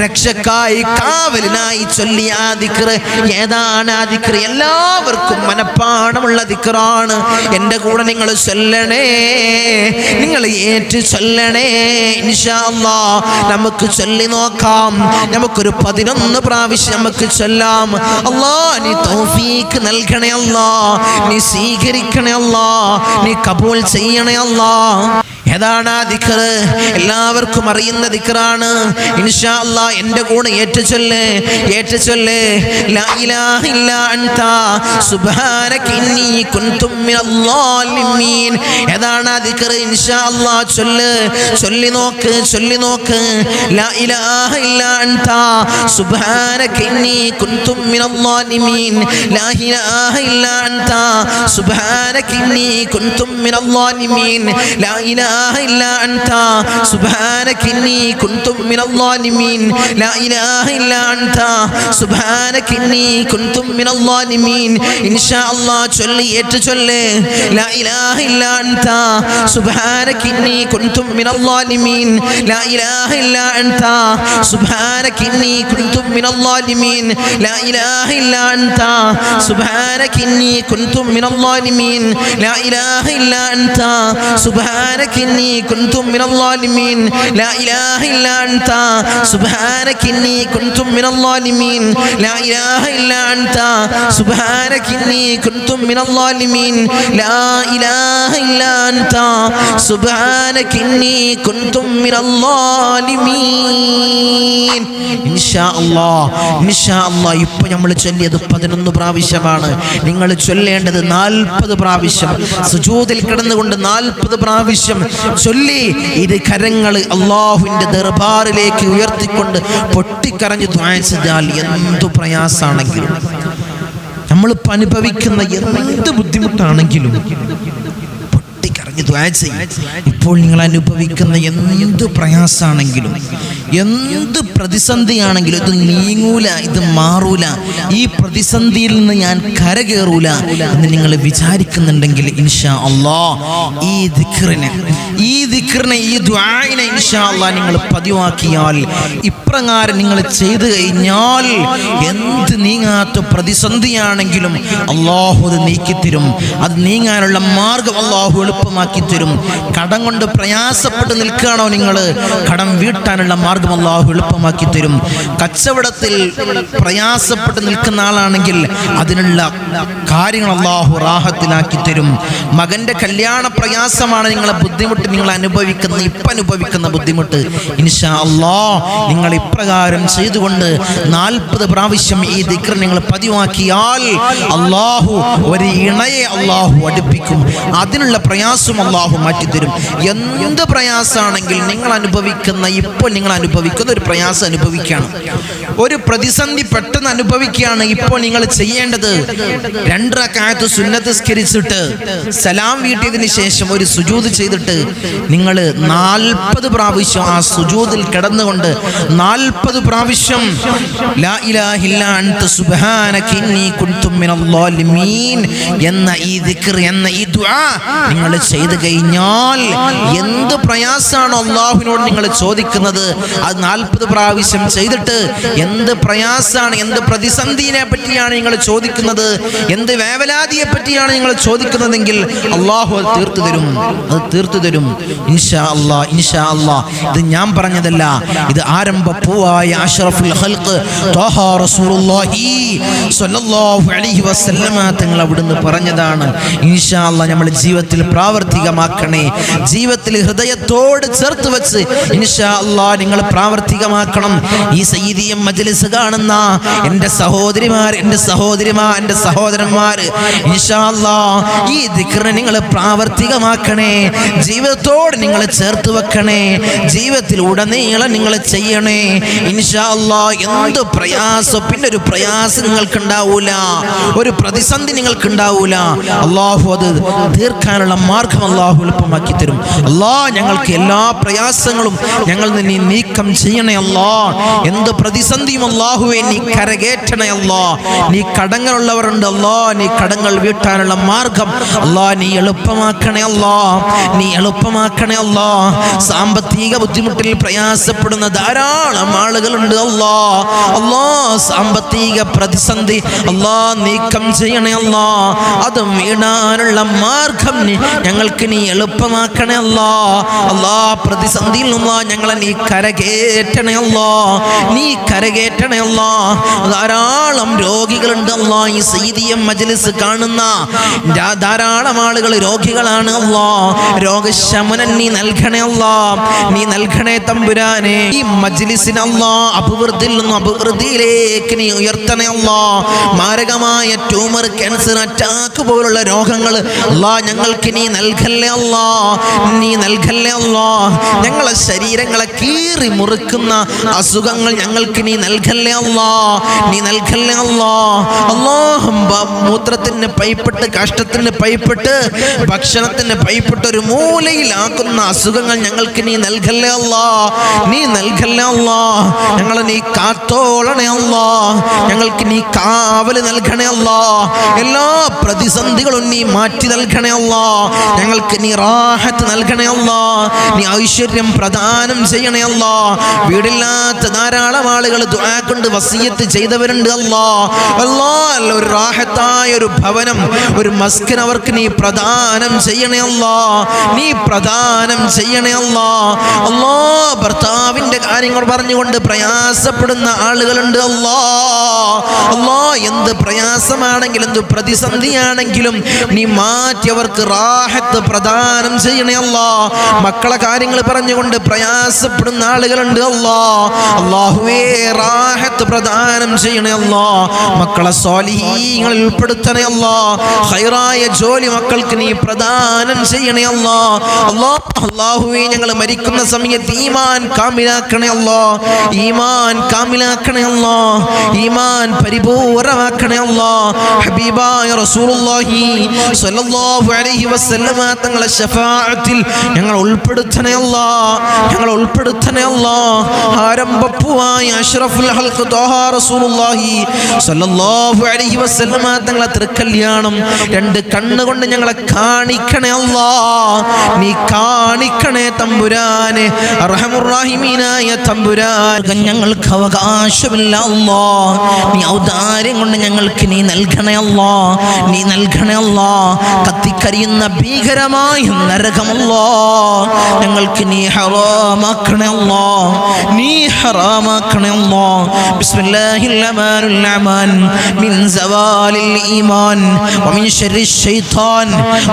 Speaker 1: രക്ഷക്കായി കാവലിനായി ചൊല്ലിയ ആ ദിക്ർ. ഏതാണ് ആ ദിക്ർ? എല്ലാവർക്കും മനപ്പാ പ്രമാണമുള്ള ദിക്റാണ്. എൻ്റെ കൂടെ നിങ്ങൾ ചൊല്ലണേ, നിങ്ങൾ ഏറ്റു ചൊല്ലണേ. ഇൻഷാ അല്ലാഹ് നമുക്ക് ചൊല്ലി നോക്കാം. നമുക്കൊരു 11 പ്രാവശ്യം നമുക്ക് ചൊല്ലാം. അല്ലാഹ് നീ തൗഫീഖ് നൽകണേ അല്ലാഹ്, നീ സ്വീകരിക്കണേ അല്ലാഹ്, നീ കബൂൽ ചെയ്യണേ അല്ലാഹ്. ഏതാണ് ആ ദിക്ർ? എല്ലാവർക്കും അറിയുന്ന ദിക്റാണ്. ഇൻഷാ അല്ലാഹ് എൻ്റെ കൂടെ ഏറ്റുചൊല്ല്. ലാ ഇലാഹ ഇല്ലാ അൻത സുബ്ഹാനക ഇന്നി കുൻതു മിനൽ ളാലിമീൻ. ഏതാണ് ആ ദിക്ർ? ഇൻഷാ അല്ലാഹ് ചൊല്ലി നോക്ക്. ലാ ഇലാഹ ഇല്ലാ അൻത സുബ്ഹാനക ഇന്നി കുൻതു മിനൽ ളാലിമീൻ. ലാ ഇലാഹ ഇല്ലാ അൻത സുബ്ഹാനക ഇന്നി കുൻതു മിനൽ ളാലിമീൻ. ലാ ഇലാഹ إلا أنت سبحانك إني كنت من الظالمين. لا إله إلا أنت سبحانك إني كنت من الظالمين. إن شاء الله ചൊല്ല്. لا إله إلا أنت سبحانك إني كنت من الظالمين. لا إله إلا أنت سبحانك إني كنت من الظالمين. لا إله إلا أنت سبحانك إني كنت من الظالمين. لا إله إلا أنت سبحانك إني كنت من الظالمين. لا إله إلا أنت سبحانك إني كنت من الظالمين. لا إله إلا أنت سبحانك إني كنت من الظالمين. لا إله إلا أنت سبحانك إني كنت من الظالمين. ഇൻഷാ അല്ലാഹ് ഇപ്പോൾ നമ്മൾ ചൊല്ലിയത് 11 പ്രാവശ്യമാണ്. നിങ്ങൾ ചൊല്ലേണ്ടത് 40 പ്രാവശ്യം. സുജൂദിൽ കിടന്നുകൊണ്ട് 40 പ്രാവശ്യം ചൊല്ലി ഇത് കരങ്ങൾ അല്ലാഹുവിൻ്റെ ദർബാറിലേക്ക് ഉയർത്തിക്കൊണ്ട് പൊട്ടിക്കരഞ്ഞ് ദുആ ചെയ്താൽ എന്തു പ്രയാസാണെങ്കിലും, നമ്മളിപ്പോൾ അനുഭവിക്കുന്ന എന്ത് ബുദ്ധിമുട്ടാണെങ്കിലും പൊട്ടിക്കരഞ്ഞ് ദുആ ചെയ്യും. ഇപ്പോൾ നിങ്ങൾ അനുഭവിക്കുന്ന എന്ത് പ്രയാസാണെങ്കിലും, എന്ത് പ്രതിസന്ധിയാണെങ്കിലും, ഇത് നീങ്ങൂല, ഇത് മാറൂല, ഈ പ്രതിസന്ധിയിൽ നിന്ന് ഞാൻ കരകയറൂല എന്ന് നിങ്ങൾ വിചാരിക്കുന്നുണ്ടെങ്കിൽ ഇൻഷാ അല്ലാഹ് ഈ ദിക്റിനെ ഈ ദുആഇനെ ഇൻഷാ അല്ലാഹ് നിങ്ങൾ പതിവാക്കിയാൽ, ഇപ്രകാരം നിങ്ങൾ ചെയ്തു കഴിഞ്ഞാൽ എന്ത് നീങ്ങാത്ത പ്രതിസന്ധിയാണെങ്കിലും അല്ലാഹു അത് നീക്കിത്തരും. അത് നീങ്ങാനുള്ള മാർഗം അല്ലാഹു എളുപ്പമാക്കി തരും. കടം കൊണ്ട് പ്രയാസപ്പെട്ട് നിൽക്കുകയാണോ നിങ്ങൾ? കടം വീട്ടാനുള്ള മാർഗം അല്ലാഹു എളുപ്പമാക്കി തരും. കച്ചവടത്തിൽ പ്രയാസപ്പെട്ട് നിൽക്കുന്ന ആളാണെങ്കിൽ അതിനുള്ള കാര്യങ്ങൾ അല്ലാഹു റാഹത്തിലാക്കി തരും. മകന്റെ കല്യാണ പ്രയാസമാണ് നിങ്ങളെ ബുദ്ധിമുട്ട്, നിങ്ങൾ അനുഭവിക്കുന്ന ബുദ്ധിമുട്ട്, ഇൻഷാ അല്ലാഹ് നിങ്ങൾ ഇപ്രകാരം ചെയ്തുകൊണ്ട് 40 പ്രാവശ്യം ഈ ദിക്ർ നിങ്ങൾ പതിവാക്കിയാൽ അല്ലാഹു ഒരു ഇണയെ അല്ലാഹു അടുപ്പിക്കും. അതിനുള്ള പ്രയാസം അല്ലാഹു മാറ്റിത്തരും. എന്ത് പ്രയാസാണെങ്കിൽ നിങ്ങൾ ഇപ്പോൾ നിങ്ങൾ അനുഭവിക്കുന്ന ഒരു പ്രയാസം അനുഭവിക്കുകയാണ്, ഒരു പ്രതിസന്ധി പെട്ടെന്ന് അനുഭവിക്കുകയാണ്. ഇപ്പോൾ നിങ്ങൾ ചെയ്യേണ്ടത് 2 റക്അത്ത് സുന്നത്ത് സ്കരിച്ചിട്ട് സലാം വീട്ടിയതിന് ശേഷം ഒരു സുജൂദ് ചെയ്തിട്ട് നിങ്ങൾ 40 പ്രാവശ്യം ആ സുജൂദിൽ കിടന്നുകൊണ്ട് 40 പ്രാവശ്യം ലാ ഇലാഹ ഇല്ലാ അൻത സുബ്ഹാനക ഇന്നി കുൻതു മിനൽ ളാലിമീൻ എന്ന ഈ ദിക്ർ, എന്ന ഈ ദുആ നിങ്ങൾ ചെയ്തു കഴിഞ്ഞാൽ എന്ത് പ്രയാസമാണോ അല്ലാഹുവിനോട് നിങ്ങൾ ചോദിക്കുന്നത്, അത് 40 പ്രാവശ്യം ചെയ്തിട്ട് എന്ത് പ്രയാസാണ്, എന്ത് പ്രതിസന്ധിയെ പറ്റിയാണ് നിങ്ങൾ ചോദിക്കുന്നത്, എന്ത് വേവലാതിയെ പറ്റിയാണ് നിങ്ങൾ ചോദിക്കുന്നതെങ്കിൽ അല്ലാഹു അത് തീർത്തു തരും. ഇൻഷാ അല്ലാഹ് ഇത് ഞാൻ പറഞ്ഞതല്ല, ഇത് ആരംഭപ്പൂവായ അഷ്റഫുൽ ഖൽഖ് ത്വാഹ റസൂലുള്ളാഹി സ്വല്ലല്ലാഹു അലൈഹി വസല്ലമ തങ്ങൾ അവിടുന്ന് പറഞ്ഞതാണ്. ഇൻഷാ അല്ലാഹ് നമ്മൾ ജീവിതത്തിൽ പ്രാവർത്തികമാക്കണേ. ജീവിതത്തിൽ ഹൃദയത്തോട് ചേർത്ത് വെച്ച് ഇൻഷാ അല്ലാഹ് നിങ്ങൾ പ്രാവർത്തികമാക്കണം. ഈ സയ്യിദിയ മജ്ലിസ് കാണുന്ന എൻ്റെ സഹോദരിമാർ, എൻ്റെ സഹോദരന്മാർ, ഇൻഷാ അല്ലാഹ് ഈ ദിക്ർ നിങ്ങൾ പ്രാവർത്തികമാക്കണേ. ജീവിതത്തോട് നിങ്ങൾ ചേർത്ത് വെക്കണേ. ജീവിതത്തിൽ ഉടനീളം നിങ്ങൾ ചെയ്യണേ. ഇൻഷാ അല്ലാഹ് എന്ത് പ്രയാസം, പിന്നെ ഒരു പ്രയാസം നിങ്ങൾക്കുണ്ടാവൂല, ഒരു പ്രതിസന്ധി നിങ്ങൾക്കുണ്ടാവൂല. അല്ലാഹു അത് തീർക്കാനുള്ള മാർഗം അല്ലാഹു എളുപ്പമാക്കി തരും. അല്ലാഹ് ഞങ്ങൾക്ക് എല്ലാ പ്രയാസങ്ങളും ഞങ്ങൾ നീ നീക്കം ചെയ്യണേ അല്ലാ. എന്ത് പ്രതിസന്ധിയും അല്ലാഹുവേ നീ കരകയറ്റണേ അല്ലാ. നീ കടങ്ങളുള്ളവരുണ്ട് അല്ലാ, നീ കടങ്ങൾ വീട്ടാനുള്ള മാർഗം അല്ലാ നീ എളുപ്പമാക്കണേ അല്ലാ, നീ എളുപ്പമാക്കണേ അല്ലാ. സാമ്പത്തിക ബുദ്ധിമുട്ടിൽ പ്രയാസപ്പെടുന്ന ധാരാളം ആളുകളുണ്ട് അല്ലാ. അല്ലാ സാമ്പത്തിക പ്രതിസന്ധി അല്ലാ നീക്കം ചെയ്യണേ അല്ലാ. അത് വീണാനുള്ള മാർഗം ഞങ്ങൾക്ക് നീ എളുപ്പമാക്കണേ അല്ലാ. അല്ലാ പ്രതിസന്ധിയിൽ നിന്നാ ഞങ്ങളെ നീ കരകയറ്റണേ അല്ലാ, നീ കരകയറ്റണേ അല്ലാ. ധാരാളം രോഗികളുണ്ട് അല്ലാ. ഈ സയ്യിദിയം മജ്ലിസ് കാണുന്ന ധാരാളം ആളുകൾ രോഗികളാണ് അല്ലാ. രോഗശമനം നീ നൽകണേ അല്ലാ, നീ നൽകണേ തമ്പുരാനെ. ഈ മജ്ലിസിന് അല്ലാ അഭിവൃദ്ധിയിൽ നിന്നും അഭിവൃദ്ധിയിലേക്ക് നീ ഉയർത്തണേ അല്ലാ. മാരകമായ ട്യൂമർ, ക്യാൻസർ, അറ്റാക്ക് പോലുള്ള രോഗങ്ങൾ അല്ലാ ഞങ്ങൾക്ക് നീ നൽകല്ലേ അല്ലാ, നീ നൽകല്ലേ അല്ലാ. ഞങ്ങളെ ശരീരങ്ങളെ കീറി മുറിക്കുന്ന അസുഖങ്ങൾ ഞങ്ങൾക്ക് നീ നൽകല്ലേ അല്ലാ, നീ നൽകല്ലേ അല്ലാ. അല്ലാഹ് മൂത്രത്തിന് പൈപ്പിട്ട്, കാഷ്ടത്തിന് പൈപ്പിട്ട്, ഭക്ഷണത്തിന് പൈപ്പിട്ട് ഒരു മൂലയിലാക്കുന്ന അസുഖങ്ങൾ ഞങ്ങൾക്ക് നീ നൽകല്ലേ അല്ലാ, നീ നൽകല്ലേ അല്ലാ. ഞങ്ങളെ നീ കാത്തോളണേ അല്ലാ, ഞങ്ങൾക്ക് നീ കാവല് നൽകണേ അല്ലാ. എല്ലാ പ്രതിസന്ധികളും നീ മാറ്റി നൽകണേ അല്ലാ. ഞങ്ങൾക്ക് നീ റാഹത്ത് നൽകണേ അല്ലാ, നീ ഐശ്വര്യം പ്രദാനം ചെയ്യണേ അല്ലാ. വീടില്ലാത്ത ധാരാളം ആളുകൾ ദുആ കൊണ്ട് വസിയത്ത് ചെയ്തവരുണ്ട് അല്ലാ. അല്ലാ ഒരു റാഹത്തായ ഒരു ഭവനം, ഒരു മസ്കൻ അവർക്ക് നീ പ്രദാനം ചെയ്യണേ അല്ലാ, നീ പ്രദാനം ചെയ്യണേ അല്ലാ. അല്ലാ ഭർത്താവിൻ്റെ കാര്യങ്ങൾ പറഞ്ഞുകൊണ്ട് പ്രയാസപ്പെടുന്ന ആളുകളുണ്ട് അല്ലാ. അല്ലാ എന്ത് പ്രയാസമാണെങ്കിലും എന്ത് പ്രതിസന്ധിയാണെങ്കിലും നീ മാറ്റി അവർക്ക് റാഹത്ത് പ്രദാനം ചെയ്യണേ അല്ലാ. മക്കളെ കാര്യങ്ങൾ പറഞ്ഞുകൊണ്ട് പ്രയാസപ്പെടുന്ന ആളുകളുണ്ട് അല്ലാ. അല്ലാഹുവേ റാഹത്ത് പ്രദാനം ചെയ്യണേ അല്ലാ. മക്കളെ സ്വാലിഹീങ്ങളിൽ ഉൾപ്പെടുത്തണേ അല്ലാ. ഖൈറായ ജോലി മക്കൾക്ക് നീ പ്രദാനം ചെയ്യണേ അല്ലാ. അല്ലാഹുവേ ഞങ്ങൾ മരിക്കുന്ന സമയത്ത് ഈമാൻ കാമിലാക്കണേ അല്ലാ, ഈമാൻ കാമിലാക്കണേ അല്ലാ, ഈമാൻ പരിപൂർണമാക്കണേ അല്ലാ. ഹബീബായ റസൂലുള്ളാഹി സ്വല്ലല്ലാഹു അലൈഹി വസല്ലമ തങ്ങളെ ശഫാഅത്തിൽ ഞങ്ങൾ ഉൾപ്പെടുത്തണേ അല്ലാ, ഞങ്ങൾ ഉൾപ്പെടുത്തണേ അല്ലാ. ആരംഭപ്പൂവായ അഷ്റഫുൽ ഖൽഖ് ത്വാഹ റസൂലുള്ളാഹി സ്വല്ലല്ലാഹു അലൈഹി വസല്ലമ തങ്ങളെ തൃക്കല്യാണം രണ്ട് കണ്ണുകൊണ്ട് ഞങ്ങളെ കാണിക്കണേ അല്ലാ, നീ കാണിക്കണേ തമ്പുരാനെ. അർഹമുർ റഹീമീനായ തമ്പുരാൻ ഞങ്ങൾക്ക് അവകാശമില്ല അല്ലാ, നീ ഔദാര്യം കൊണ്ട് ഞങ്ങൾക്ക് നീ നൽകണേ അല്ലാ, നീ നൽകണേ അല്ലാ. കത്തിക്കരിയുന്ന ഭീകരമായ നരകമല്ലാ ഞങ്ങൾക്ക് നീ ഹറാമാക്കണേ അല്ലാ, നീ ഹറാമാക്കണേ അല്ലാ. ബിസ്മില്ലാഹിർ റഹ്മാനിർ റഹീം. മിൻ സവാലിൽ ഈമാൻ വമിൻ ശർരിശ് ശൈത്താൻ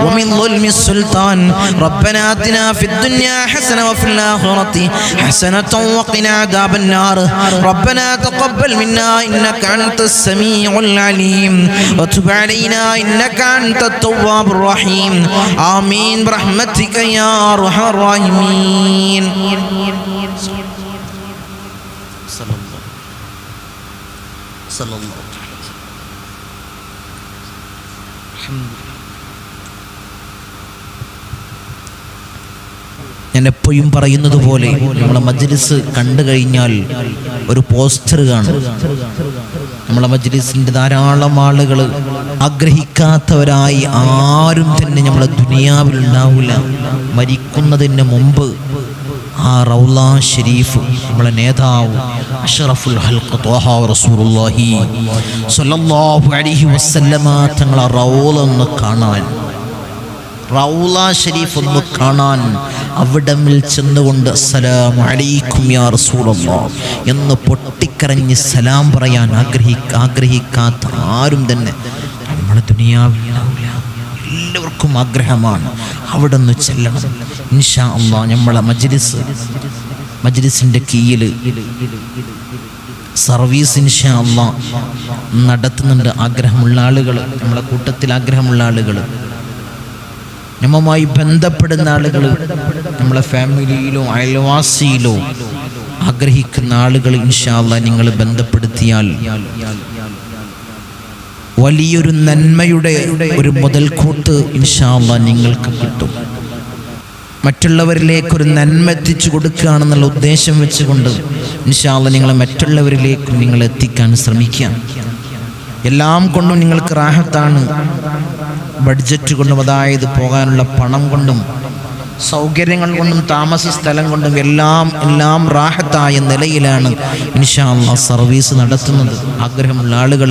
Speaker 1: വമിൻ ളുൽമിസ് സുൽത്താൻ. റബ്ബനാ ആതിനാ ഫിദ് ദുനിയാ ഹസന വഫിൽ ആഖിറതി ഹസനതൻ വഖിനാ അദാബൻ നാർ. റബ്ബനാ തഖബ്ബൽ മിന്നാ ഇന്നക അൻതസ് സമീഉൽ അലീം വതുബ് അലൈനാ ഇന്നക അൻതത് തവ്വാബുർ റഹീം. ആമീൻ ബിറഹ്മതിക യാ അർഹമർ റഹീമീൻ. ഞാൻ എപ്പോഴും പറയുന്നത് പോലെ നമ്മളെ മജ്ലിസ് കണ്ടു കഴിഞ്ഞാൽ ഒരു പോസ്റ്റർ കാണും. നമ്മളെ മജ്ലിസിൻ്റെ ധാരാളം ആളുകൾ ആഗ്രഹിക്കാത്തവരായി ആരും തന്നെ നമ്മളെ ദുനിയാവിൽ ഉണ്ടാവില്ല. മരിക്കുന്നതിന് മുമ്പ് ആ റൗള ഷരീഫ് നമ്മളെ നേതാവ് അഷ്റഫുൽ ഖൽഖ് ത്വാഹ റസൂലുള്ളാഹി സ്വല്ലല്ലാഹു അലൈഹി വസല്ലമ തങ്ങളെ റൗള ഒന്ന് കാണാൻ, റൗള ഷരീഫ് ഒന്ന് കാണാൻ, അവിടമിൽ ചെന്നുകൊണ്ട് അസ്സലാമു അലൈക്കും യാ റസൂലല്ലാഹ് എന്ന് പൊട്ടിക്കരഞ്ഞ് സലാം പറയാൻ ആഗ്രഹിക്കാത്ത ആരും തന്നെ നമ്മുടെ ദുനിയാവിലുണ്ടാവില്ല. എല്ലാവർക്കും ആഗ്രഹമാണ് അവിടെ നിന്ന് ചെല്ലണം. ഇൻഷാ അല്ലാഹ് നമ്മളെ മജ്ലിസിൻ്റെ കീഴിൽ സർവീസ് ഇൻഷാ അല്ലാഹ് നടത്തുന്നുണ്ട്. ആഗ്രഹമുള്ള ആളുകൾ, നമ്മളെ കൂട്ടത്തിൽ ആഗ്രഹമുള്ള ആളുകൾ, നമ്മളുമായി ബന്ധപ്പെടുന്ന ആളുകൾ, നമ്മളെ ഫാമിലിയിലോ അയൽവാസിയിലോ ആഗ്രഹിക്കുന്ന ആളുകൾ ഇൻഷാ അല്ലാഹ് നിങ്ങൾ ബന്ധപ്പെടുത്തിയാൽ വലിയൊരു നന്മയുടെ ഒരു മുതൽക്കൂട്ട് ഇൻഷാ അല്ലാഹ് നിങ്ങൾക്ക് കിട്ടും. മറ്റുള്ളവരിലേക്കൊരു നന്മ എത്തിച്ചു കൊടുക്കുകയാണെന്നുള്ള ഉദ്ദേശം വെച്ചുകൊണ്ട് ഇൻഷാ അല്ലാഹ് നിങ്ങളെ മറ്റുള്ളവരിലേക്ക് നിങ്ങൾ എത്തിക്കാൻ ശ്രമിക്കുക. എല്ലാം കൊണ്ടും നിങ്ങൾക്ക് റാഹത്താണ്. ബഡ്ജറ്റ് കൊണ്ടും, അതായത് പോകാനുള്ള പണം കൊണ്ടും, സൗകര്യങ്ങൾ കൊണ്ടും, താമസ സ്ഥലം കൊണ്ടും എല്ലാം റാഹത്തായ നിലയിലാണ് ഇൻഷാ അല്ലാഹ് സർവീസ് നടത്തുന്നത്. ആഗ്രഹമുള്ള ആളുകൾ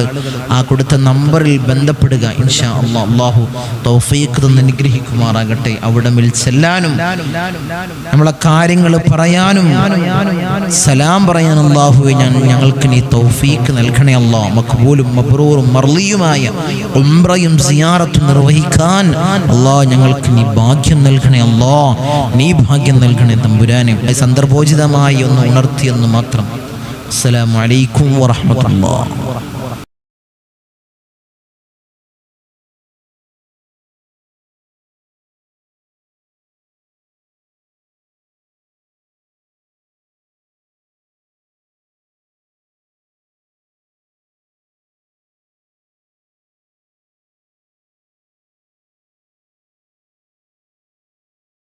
Speaker 1: ആ കൊടുത്ത നമ്പറിൽ ബന്ധപ്പെടുക. ഇൻഷാ അല്ലാഹ് അല്ലാഹു തൗഫീഖ് തന്ന് അനുഗ്രഹിക്കുമാറാകട്ടെ. അവിടമിൽ ചെല്ലാനും നമ്മളെ കാര്യങ്ങൾ പറയാനും സലാം പറയാൻ അല്ലാഹുവേ ഞങ്ങൾക്ക് നീ തൗഫീഖ് നൽകണേ അല്ലാഹ്. മഖ്ബൂലും മബ്റൂറും മർളിയുമായ ഉംറയും സിയാറത്തും നിർവഹിക്കാൻ അല്ലാഹ് ഞങ്ങൾക്ക് നീ ഭാഗ്യം നൽകണേ അല്ലാഹ്. നീ ഭാഗ്യം നൽകണേ തമ്പുരാനെ. സന്ദർഭോചിതമായി ഒന്ന് ഉണർത്തിയെന്ന് മാത്രം. അസ്സലാമു അലൈക്കും വറഹ്മത്തുള്ളാഹി.